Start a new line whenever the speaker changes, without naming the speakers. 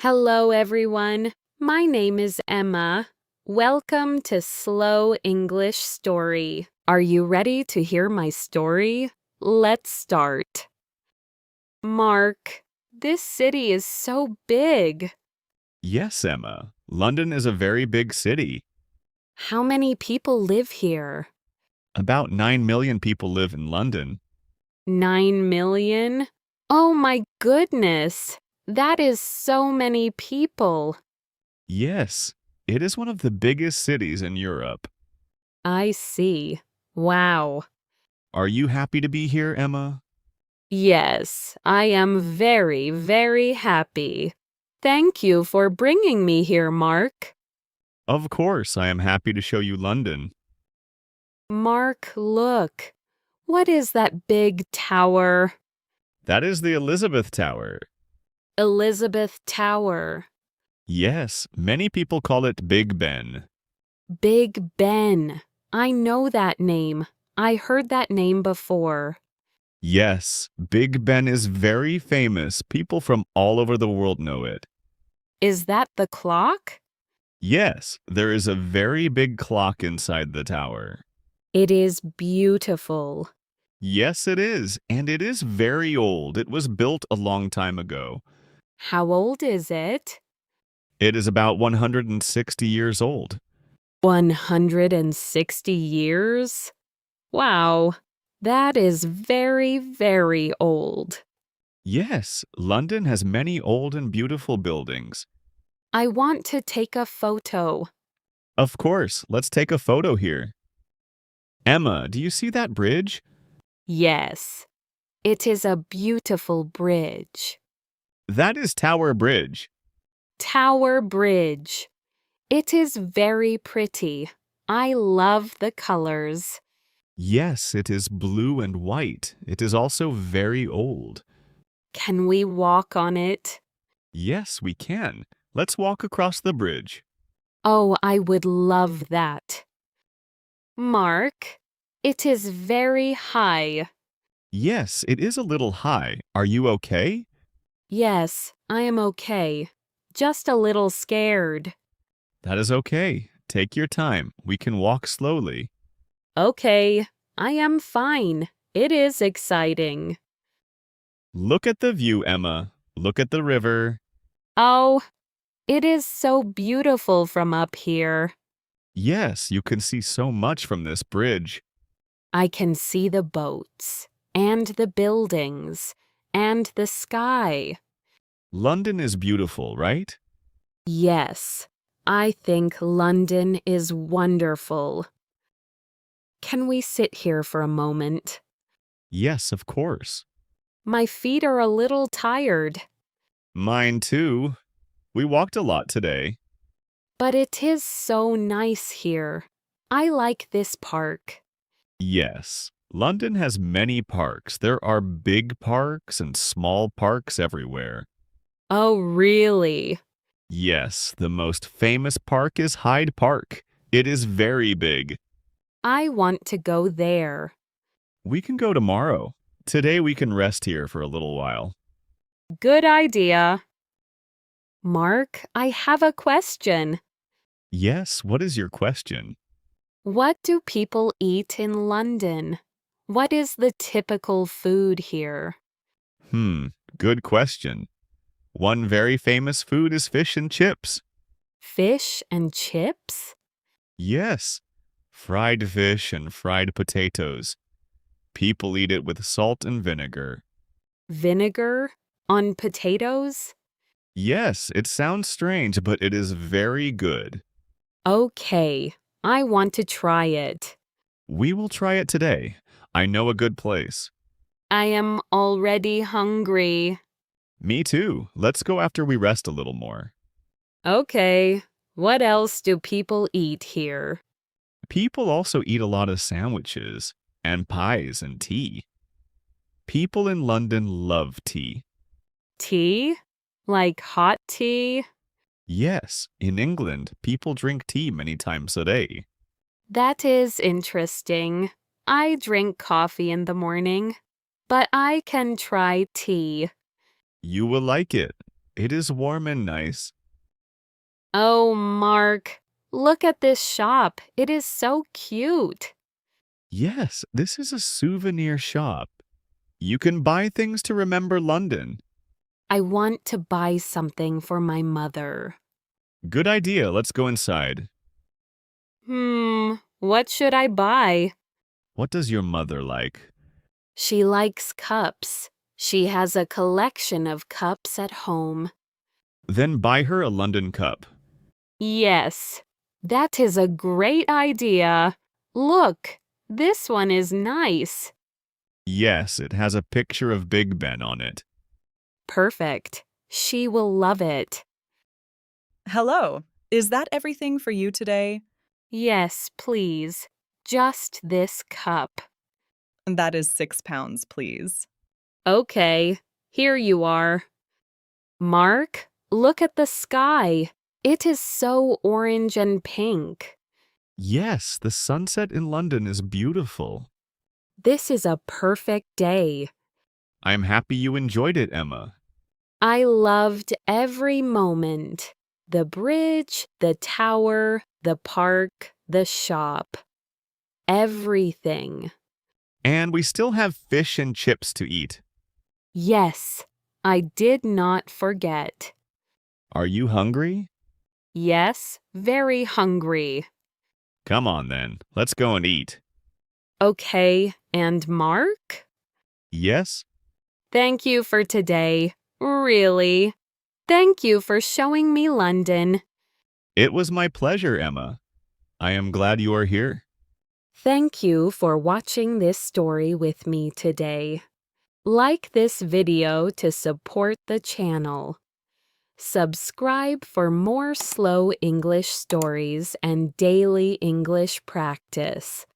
Hello, everyone. My name is Emma. Welcome to Slow English Story. Are you ready to hear my story? Let's start. Mark, this city is so big.
Yes, Emma. London is a very big city.
How many people live here?
About 9 million people live in London.
9 million? Oh my goodness! That is so many people.
Yes, it is one of the biggest cities in Europe.
I see. Wow.
Are you happy to be here, Emma?
Yes, I am very, very happy. Thank you for bringing me here, Mark.
Of course, I am happy to show you London.
Mark, look. What is that big tower?
That is the Elizabeth Tower.
Elizabeth Tower.
Yes, many people call it Big Ben.
Big Ben. I know that name. I heard that name before.
Yes, Big Ben is very famous. People from all over the world know it.
Is that the clock?
Yes, there is a very big clock inside the tower.
It is beautiful.
Yes, it is, and it is very old. It was built a long time ago.
How old is it?
It is about 160 years old.
160 years? Wow, that is very, very old.
Yes, London has many old and beautiful buildings.
I want to take a photo.
Of course, let's take a photo here. Emma, do you see that bridge?
Yes, it is a beautiful bridge.
That is Tower Bridge.
Tower Bridge. It is very pretty. I love the colors.
Yes, it is blue and white. It is also very old.
Can we walk on it?
Yes, we can. Let's walk across the bridge.
Oh, I would love that. Mark, it is very high.
Yes, it is a little high. Are you okay?
Yes, I am okay. Just a little scared.
That is okay. Take your time. We can walk slowly.
Okay, I am fine. It is exciting.
Look at the view, Emma. Look at the river.
Oh, it is so beautiful from up here.
Yes, you can see so much from this bridge.
I can see the boats, and the buildings, and the sky.
London is beautiful, right?
Yes, I think London is wonderful. Can we sit here for a moment?
Yes, of course.
My feet are a little tired,
Mine too. We walked a lot today.
but it is so nice here. I like this park.
Yes, London has many parks. There are big parks and small parks everywhere.
Oh, really?
Yes, the most famous park is Hyde Park. It is very big.
I want to go there.
We can go tomorrow. Today we can rest here for a little while.
Good idea. Mark, I have a question.
Yes, what is your question?
What do people eat in London? What is the typical food here?
Good question. One very famous food is fish and chips.
Fish and chips?
Yes, fried fish and fried potatoes. People eat it with salt and vinegar.
Vinegar on potatoes?
Yes, it sounds strange, but it is very good.
Okay, I want to try it.
We will try it today. I know a good place.
I am already hungry.
Me too. Let's go after we rest a little more.
Okay, what else do people eat here?
People also eat a lot of sandwiches and pies and tea. People in London love tea.
Tea? Like hot tea?
Yes, in England, people drink tea many times a day.
That is interesting. I drink coffee in the morning, but I can try tea.
You will like it. It is warm and nice.
Oh, Mark, look at this shop. It is so cute.
Yes, this is a souvenir shop. You can buy things to remember London.
I want to buy something for my mother.
Good idea. Let's go inside.
What should I buy?
What does your mother like?
She likes cups. She has a collection of cups at home.
Then buy her a London cup.
Yes, that is a great idea. Look, this one is nice.
Yes, it has a picture of Big Ben on it.
Perfect. She will love it.
Hello. Is that everything for you today?
Yes, please. Just this cup.
That is £6, please.
Okay, here you are. Mark, look at the sky. It is so orange and pink.
Yes, the sunset in London is beautiful.
This is a perfect day.
I am happy you enjoyed it, Emma.
I loved every moment. The bridge, the tower, the park, the shop. Everything.
And we still have fish and chips to eat.
Yes, I did not forget.
Are you hungry?
Yes, very hungry.
Come on then, let's go and eat.
Okay, and Mark?
Yes?
Thank you for today. Really. Thank you for showing me London.
It was my pleasure, Emma. I am glad you are here.
Thank you for watching this story with me today. Like this video to support the channel. Subscribe for more slow English stories and daily English practice.